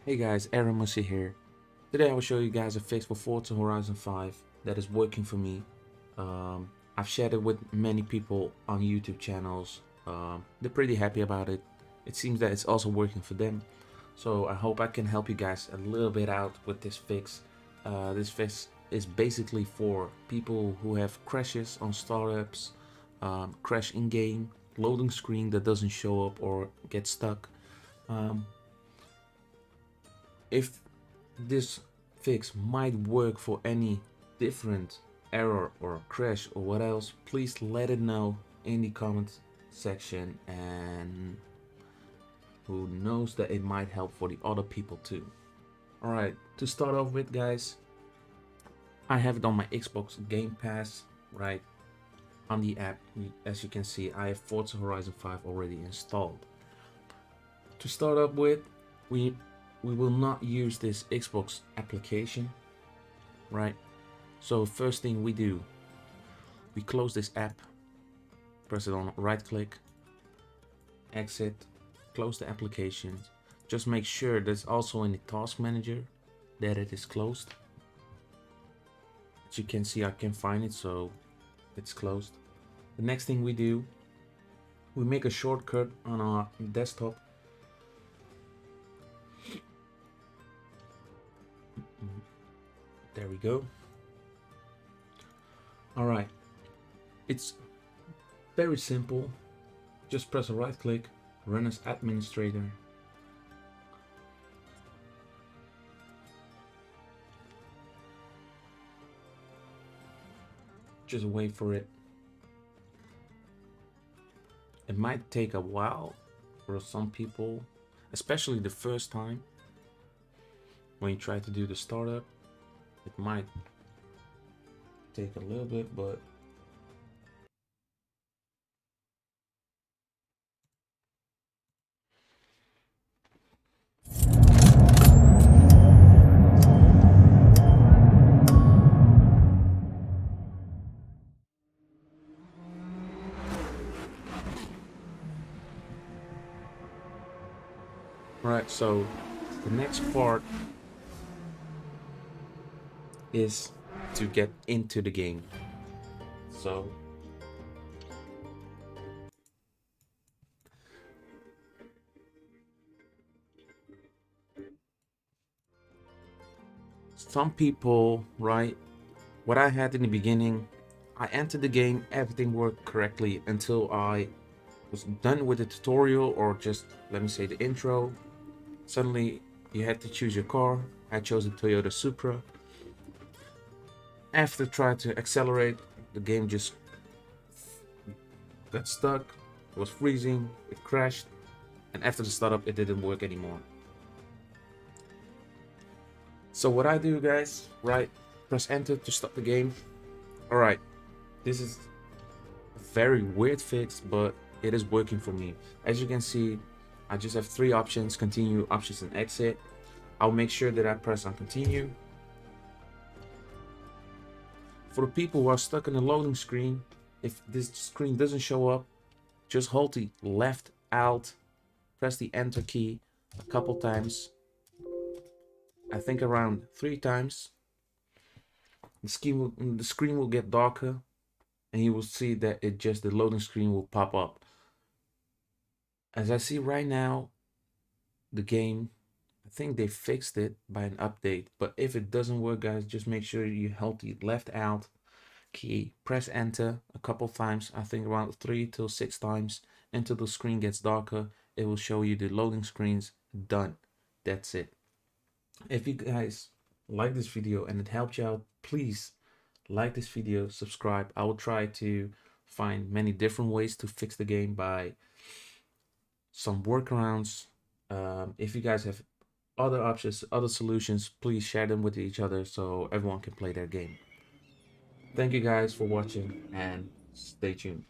Hey guys, Aaron Musi here. Today I will show you guys a fix for Forza Horizon 5 that is working for me. I've shared it with many people on YouTube channels. They're pretty happy about it. It seems that it's also working for them. So I hope I can help you guys a little bit out with this fix. This fix is basically for people who have crashes on startups, crash in-game, loading screen that doesn't show up or get stuck. Um, if this fix might work for any different error or crash or what else, please let it know in the comment section, and who knows that it might help for the other people too. Alright, to start off with guys, I have it on my Xbox Game Pass, right? On the app, as you can see, I have Forza Horizon 5 already installed. To start up with, we will not use this Xbox application, right? So first thing we do, we close this app, press it on right click, exit, close the application. Just make sure that's also in the task manager that it is closed. As you can see, I can find it, so it's closed. The next thing we do, we make a shortcut on our desktop. There we go. Alright, it's very simple. Just press a right click, run as administrator. Just wait for it. It might take a while for some people, especially the first time when you try to do the startup. It might take a little bit, but right. So the next part is to get into the game. So some people, right, what I had in the beginning, I entered the game, everything worked correctly until I was done with the tutorial, or just let me say the intro. Suddenly you had to choose your car. I chose a Toyota Supra. After trying to accelerate, the game just got stuck. It was freezing, it crashed, and after the startup it didn't work anymore. So what I do guys, right, press enter to stop the game. Alright, this is a very weird fix, but it is working for me. As you can see, I just have three options: continue, options, and exit. I'll make sure that I press on continue. For the people who are stuck in the loading screen, if this screen doesn't show up, just hold the left alt, press the enter key a couple times, I think around 3 times. The screen will get darker, and you will see that the loading screen will pop up. As I see right now, the game, I think they fixed it by an update, but if it doesn't work guys, just make sure you hold the left alt key, press enter a couple times, I think around 3 to 6 times, until the screen gets darker. It will show you the loading screens done. That's it. If you guys like this video and it helped you out, please like this video, subscribe. I will try to find many different ways to fix the game by some workarounds. If you guys have other options, other solutions, please share them with each other so everyone can play their game. Thank you guys for watching, and stay tuned.